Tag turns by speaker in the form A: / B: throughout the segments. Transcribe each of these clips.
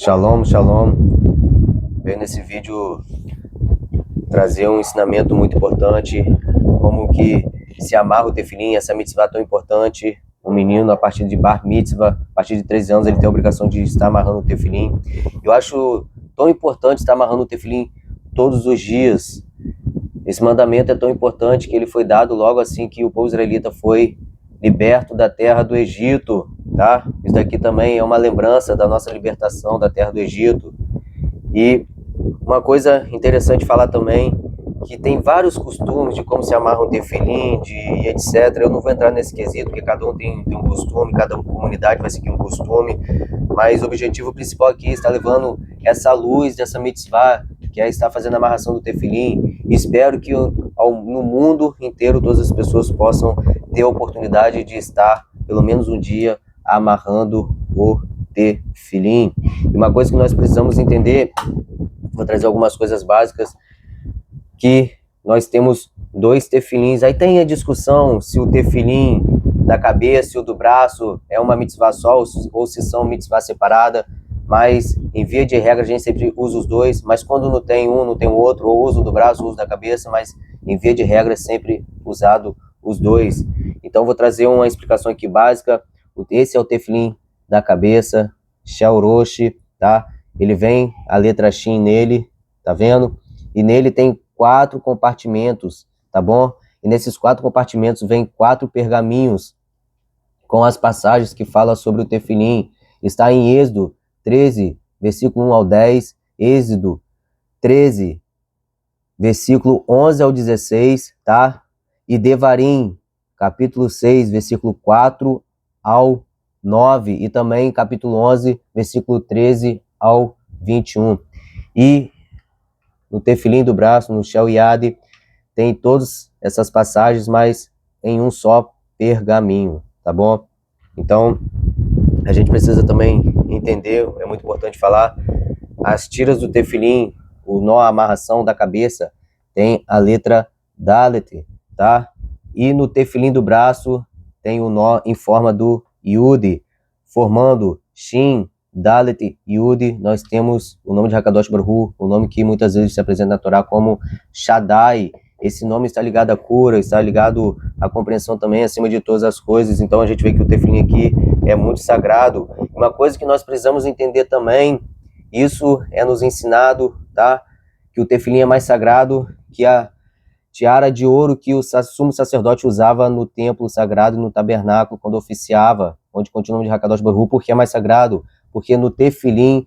A: Shalom, shalom. Venho nesse vídeo trazer um ensinamento muito importante, como que se amarra o tefilim, essa mitzvah tão importante. Um menino, a partir de bar mitzvah, a partir de 13 anos, ele tem a obrigação de estar amarrando o tefilim. Eu acho tão importante estar amarrando o tefilim todos os dias. Esse mandamento é tão importante que ele foi dado logo assim que o povo israelita foi liberto da terra do Egito, tá? Isso daqui também é uma lembrança da nossa libertação da terra do Egito. E uma coisa interessante falar também, que tem vários costumes de como se amarra um tefilim, de etc. Eu não vou entrar nesse quesito, porque cada um tem um costume, cada comunidade vai seguir um costume, mas o objetivo principal aqui é estar levando essa luz dessa mitzvah, que é estar fazendo a amarração do tefilim. E espero que no mundo inteiro todas as pessoas possam ter a oportunidade de estar, pelo menos um dia, amarrando o tefilim. E uma coisa que nós precisamos entender, vou trazer algumas coisas básicas, que nós temos dois tefilins. Aí tem a discussão se o tefilim da cabeça e o do braço é uma mitzvah só ou se são mitzvah separada, mas em via de regra a gente sempre usa os dois, mas quando não tem um, não tem o outro, ou uso do braço ou uso da cabeça, mas em via de regra é sempre usado os dois. Então vou trazer uma explicação aqui básica. Esse é o tefilim da cabeça, Shel Rosh, tá? Ele vem a letra Shin nele, tá vendo? E nele tem 4 compartimentos, tá bom? E nesses 4 compartimentos vem 4 pergaminhos com as passagens que falam sobre o tefilim. Está em Êxodo 13, versículo 1 ao 10, Êxodo 13, versículo 11 ao 16, tá? E Devarim, capítulo 6, versículo 4 ao 9, e também capítulo 11, versículo 13 ao 21. E no tefilim do braço, no Shel Yad, tem todas essas passagens, mas em um só pergaminho, tá bom? Então, a gente precisa também entender, é muito importante falar, as tiras do tefilim, o nó, a amarração da cabeça, tem a letra Dalet, tá? E no tefilim do braço tem o nó em forma do Yud, formando Shin, Dalet, Yud. Nós temos o nome de Hakadosh Baruch Hu, o nome que muitas vezes se apresenta na Torá como Shaddai. Esse nome está ligado à cura, está ligado à compreensão também acima de todas as coisas. Então a gente vê que o tefilim aqui é muito sagrado. Uma coisa que nós precisamos entender também, isso é nos ensinado, tá? Que o tefilim é mais sagrado que a tiara de ouro que o sumo sacerdote usava no templo sagrado e no tabernáculo quando oficiava, onde continua o nome de Hakadosh Baruch Hu, porque é mais sagrado, porque no tefilim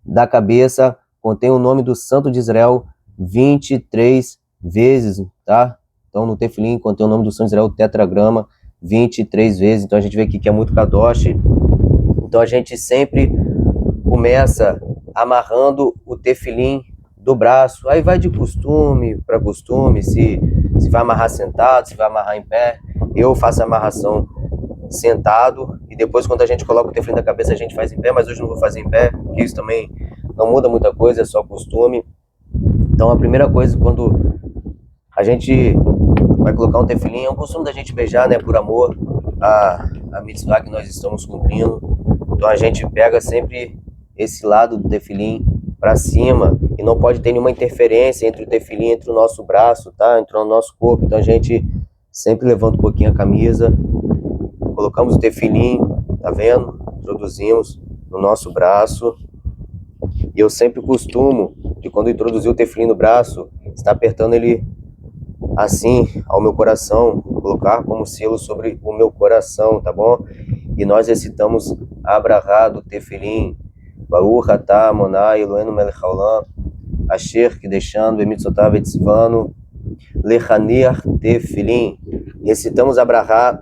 A: da cabeça contém o nome do Santo de Israel 23 vezes, tá? Então no tefilim contém o nome do Santo de Israel, o tetragrama, 23 vezes. Então a gente vê aqui que é muito kadosh. Então a gente sempre começa amarrando o tefilim do braço. Aí vai de costume para costume, se vai amarrar sentado, se vai amarrar em pé. Eu faço a amarração sentado e depois quando a gente coloca o tefilim da cabeça a gente faz em pé, mas hoje não vou fazer em pé, porque isso também não muda muita coisa, é só costume. Então a primeira coisa quando a gente vai colocar um tefilim, é um costume da gente beijar, né, por amor a mitzvah que nós estamos cumprindo. Então a gente pega sempre esse lado do tefilim para cima e não pode ter nenhuma interferência entre o tefilim, entre o nosso braço, tá? Entre o nosso corpo. Então a gente sempre levanta um pouquinho a camisa, colocamos o tefilim, tá vendo? Introduzimos no nosso braço. E eu sempre costumo, de quando introduzir o tefilim no braço, estar apertando ele assim ao meu coração, colocar como selo sobre o meu coração, tá bom? E nós recitamos Abrahá do tefilim, Baruch atah Adonai Eloheinu melech haolam, Asher kideshanu b'mitzvotav etzivanu lechaniach tefilim. Recitamos Abrahá,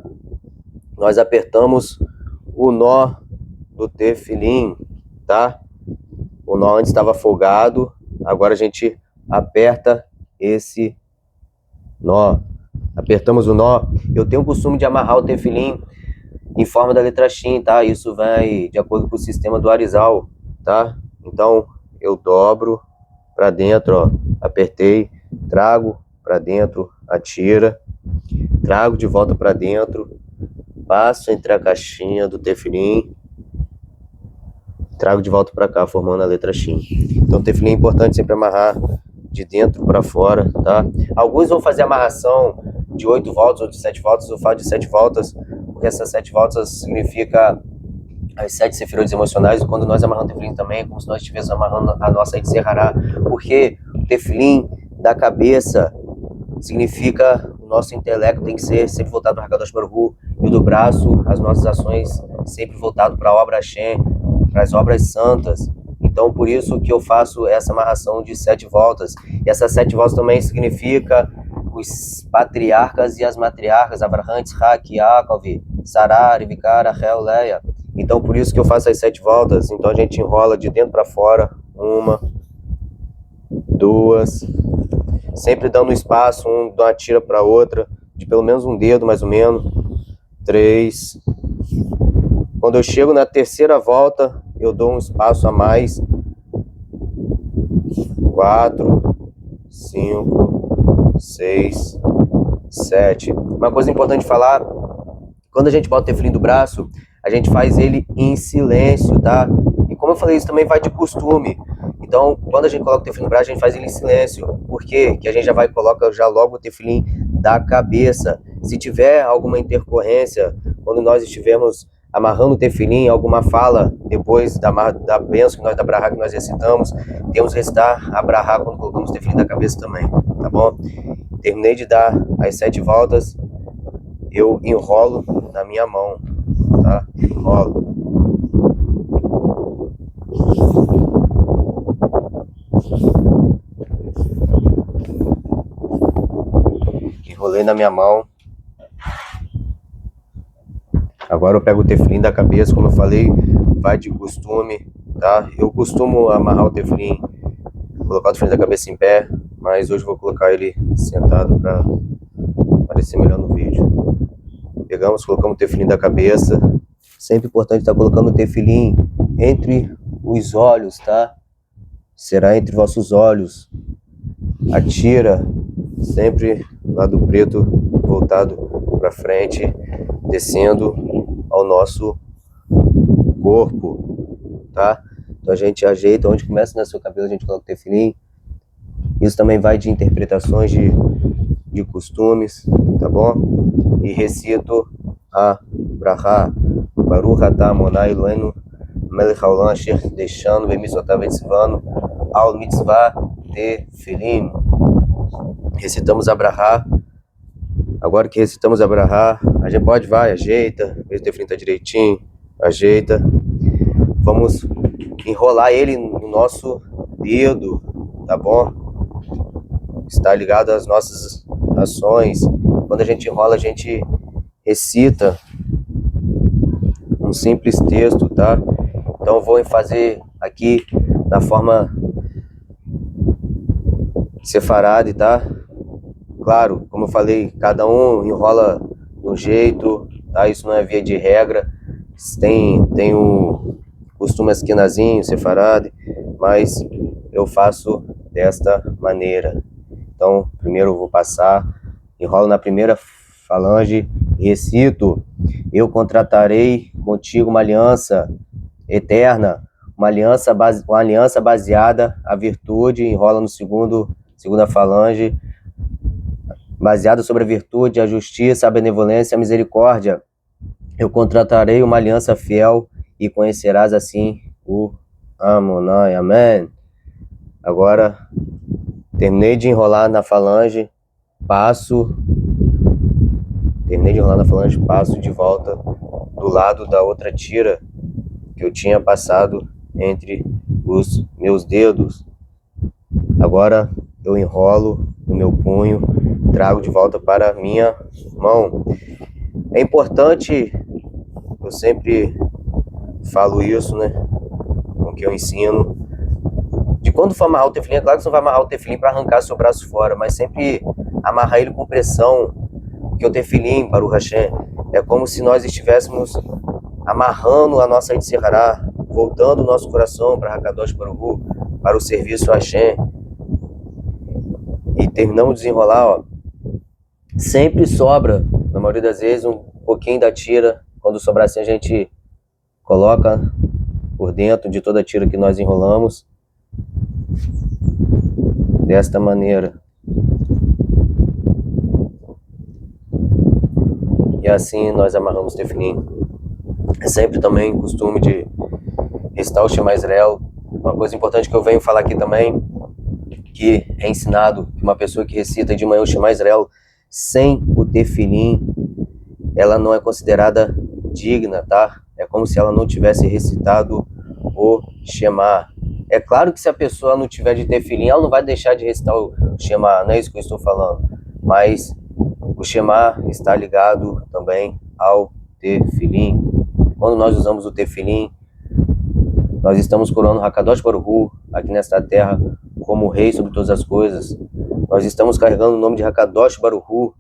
A: nós apertamos o nó do tefilim, tá? O nó antes estava folgado, agora a gente aperta esse nó. Apertamos o nó. Eu tenho o costume de amarrar o tefilim em forma da letra Shin, tá? Isso vai de acordo com o sistema do Arizal, tá? Então, eu dobro para dentro, ó. Apertei, trago para dentro a tira, trago de volta para dentro, passo entre a caixinha do tefilim, trago de volta para cá, formando a letra Shin. Então, tefilim é importante sempre amarrar de dentro para fora, tá? Alguns vão fazer amarração de 8 voltas ou de 7 voltas, eu falo de 7 voltas, porque essas 7 voltas significa as 7 sefirot emocionais, e quando nós amarramos o tefilim também, é como se nós estivéssemos amarrando a nossa Yitzhak, porque o tefilim da cabeça significa o nosso intelecto tem que ser sempre voltado para Hakadosh Baruch Hu, e o do braço, as nossas ações sempre voltado para a obra Hashem, para as obras santas. Então, por isso que eu faço essa amarração de 7 voltas. E essas 7 voltas também significa os patriarcas e as matriarcas, Abraham, Yitzhak, Yaakov, Sarah, Rivka, Rachel, Leia. Então, por isso que eu faço as 7 voltas. Então, a gente enrola de dentro para fora. 1, 2, sempre dando espaço, de uma tira para outra, de pelo menos um dedo, mais ou menos. 3. Quando eu chego na terceira volta, eu dou um espaço a mais. 4, 5, 6, 7. Uma coisa importante falar, quando a gente bota o tefilim do braço, a gente faz ele em silêncio, tá? E como eu falei, isso também vai de costume. Então, quando a gente coloca o tefilim no braço, a gente faz ele em silêncio. Por quê? Que a gente já vai coloca já logo o tefilim da cabeça. Se tiver alguma intercorrência, quando nós estivermos amarrando o tefilim, alguma fala, depois da bênção que nós, da brahá que nós recitamos, temos que recitar a brahá quando colocamos o tefilim da cabeça também, tá bom? Terminei de dar as 7 voltas, eu enrolo na minha mão, tá? Enrolo. Enrolei na minha mão. Agora eu pego o tefilim da cabeça, como eu falei, vai de costume, tá? Eu costumo amarrar o tefilim, colocar o tefilim da cabeça em pé, mas hoje eu vou colocar ele sentado para parecer melhor no vídeo. Pegamos, colocamos o tefilim da cabeça. Sempre importante estar colocando o tefilim entre os olhos, tá? Será entre vossos olhos. A tira sempre lado preto voltado para frente, descendo ao nosso corpo, tá? Então a gente ajeita onde começa a nascer o cabelo, a gente coloca o tefilim. Isso também vai de interpretações de costumes, tá bom? E recito a brahá, Baruch atah Adonai Eloheinu melech haolam asher deixando v'mitzvotav etzivanu al mitzvah tefilim. Recitamos a brahá. Agora que recitamos a brahá, a gente vai, ajeita, vê se o tefilim tá direitinho, ajeita. Vamos enrolar ele no nosso dedo, tá bom? Está ligado às nossas ações. Quando a gente enrola, a gente recita um simples texto, tá? Então eu vou fazer aqui na forma sefarade, tá? Claro, como eu falei, cada um enrola de um jeito, tá? Isso não é via de regra. Tem o costume askenazinho, sefarade, mas eu faço desta maneira. Então, primeiro eu vou passar, enrolo na primeira falange, recito: eu contratarei contigo uma aliança eterna, uma aliança baseada à virtude, enrola no segunda falange, baseada sobre a virtude, a justiça, a benevolência, a misericórdia. Eu contratarei uma aliança fiel e conhecerás assim o Amonai. Amém. Agora, terminei de enrolar na falange, passo de volta do lado da outra tira que eu tinha passado entre os meus dedos. Agora eu enrolo no meu punho, trago de volta para a minha mão. É importante, eu sempre falo isso, né, com o que eu ensino, de quando for amarrar o tefilim, é claro que você não vai amarrar o tefilim para arrancar seu braço fora, mas sempre amarrar ele com pressão, porque o tefilim, Baruch Hashem, é como se nós estivéssemos amarrando a nossa Yitzhak, voltando o nosso coração para Hakadosh Baruch Hu, para o serviço a Hashem. E terminamos de desenrolar, ó. Sempre sobra, na maioria das vezes, um pouquinho da tira. Quando sobrar assim, a gente coloca por dentro de toda a tira que nós enrolamos. Desta maneira. E assim nós amarramos o tefilim. É sempre também costume de recitar o Shema Israel. Uma coisa importante que eu venho falar aqui também, que é ensinado que uma pessoa que recita de manhã o Shema Israel sem o tefilim, ela não é considerada digna, tá? É como se ela não tivesse recitado o Shema. É claro que se a pessoa não tiver de tefilim, ela não vai deixar de recitar o Shema, não é isso que eu estou falando. Mas o Shema está ligado também ao tefilim. Quando nós usamos o tefilim, nós estamos coroando Hakadosh Baruch Hu aqui nesta terra como Rei sobre todas as coisas. Nós estamos carregando o nome de Hakadosh Baruch Hu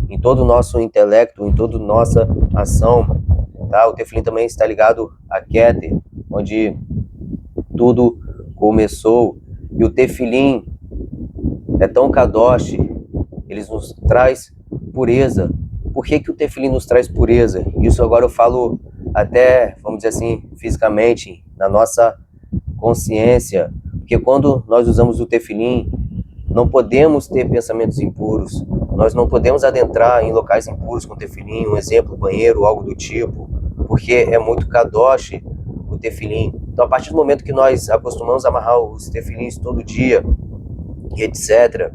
A: em todo o nosso intelecto, em toda a nossa ação. Tá? O tefilim também está ligado a Keter, onde tudo começou. E o tefilim é tão kadosh, ele nos traz pureza. Por que o tefilim nos traz pureza? Isso agora eu falo até, vamos dizer assim, fisicamente, na nossa consciência. Porque quando nós usamos o tefilim, não podemos ter pensamentos impuros. Nós não podemos adentrar em locais impuros com tefilim, um exemplo, banheiro, algo do tipo, porque é muito kadosh o tefilim. Então, a partir do momento que nós acostumamos a amarrar os tefilins todo dia, etc.,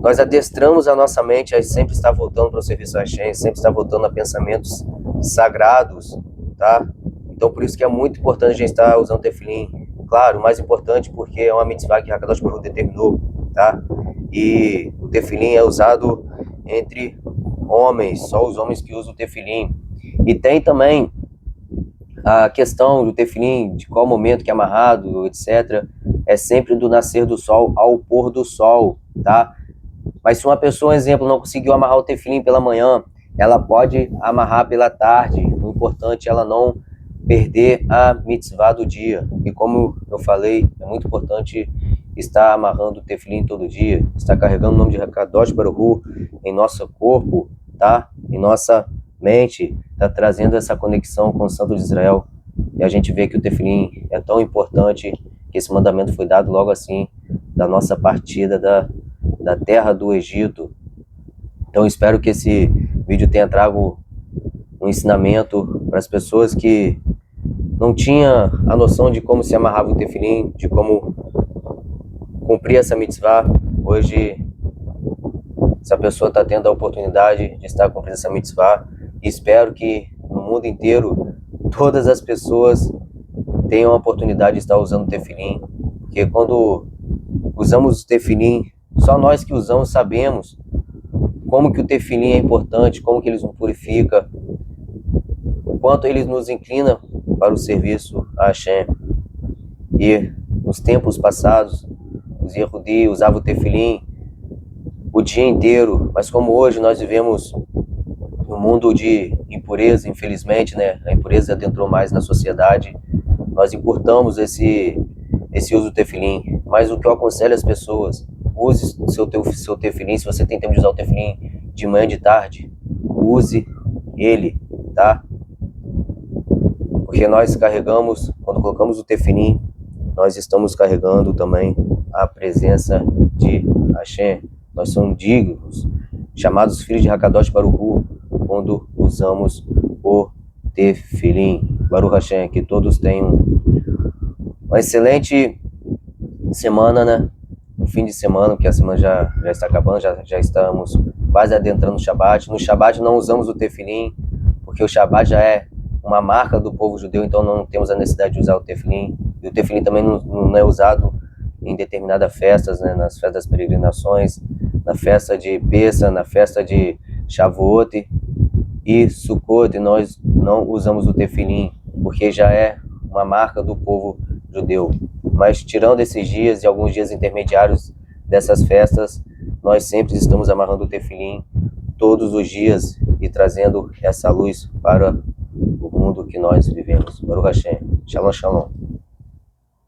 A: nós adestramos a nossa mente a sempre estar voltando para o serviço a Hashem, sempre estar voltando a pensamentos sagrados, tá? Então, por isso que é muito importante a gente estar usando tefilim. Claro, o mais importante porque é uma mitzvah que Hakadosh Baruch Hu determinou, tá? E o tefilim é usado entre homens, só os homens que usam o tefilim. E tem também a questão do tefilim, de qual momento que é amarrado, etc., é sempre do nascer do sol ao pôr do sol, tá? Mas se uma pessoa, exemplo, não conseguiu amarrar o tefilim pela manhã, ela pode amarrar pela tarde. O importante é ela não perder a mitzvah do dia. E como eu falei, é muito importante estar amarrando o tefilim todo dia, estar carregando o nome de Hakadosh Baruch Hu em nosso corpo, tá? Em nossa mente, tá trazendo essa conexão com o Santo de Israel. E a gente vê que o tefilim é tão importante que esse mandamento foi dado logo assim da nossa partida da terra do Egito. Então espero que esse vídeo tenha trago um ensinamento para as pessoas que não tinham a noção de como se amarrava o tefilim, de como cumprir essa mitzvah. Hoje essa pessoa está tendo a oportunidade de estar cumprindo essa mitzvah, e espero que no mundo inteiro todas as pessoas tenham a oportunidade de estar usando o tefilim, porque quando usamos o tefilim, só nós que usamos sabemos como que o tefilim é importante, como que ele nos purifica, o quanto ele nos inclina para o serviço a Hashem. E nos tempos passados, os Yehudi usavam o tefilim o dia inteiro, mas como hoje nós vivemos um mundo de impureza, infelizmente, né? A impureza adentrou mais na sociedade, nós encurtamos esse uso do tefilim. Mas o que eu aconselho às pessoas, use seu tefilim. Se você tem tempo de usar o tefilim de manhã, de tarde, use ele, tá? Porque nós carregamos, quando colocamos o tefilim, nós estamos carregando também a presença de Hashem. Nós somos dignos, chamados filhos de Hakadosh Baruch Hu, quando usamos o tefilim. Baruch Hashem, que todos tenham uma excelente semana, né? Um fim de semana, porque a semana já está acabando, já estamos quase adentrando no Shabat. No Shabat não usamos o tefilim, porque o Shabat já é uma marca do povo judeu, então não temos a necessidade de usar o tefilim. E o tefilim também não é usado em determinadas festas, né? Nas festas das peregrinações, na festa de Pessa, na festa de Shavuot e Sukkot, nós não usamos o tefilim, porque já é uma marca do povo judeu. Mas tirando esses dias e alguns dias intermediários dessas festas, nós sempre estamos amarrando o tefilim todos os dias e trazendo essa luz para o mundo que nós vivemos. Baruch Hashem. Shalom, shalom.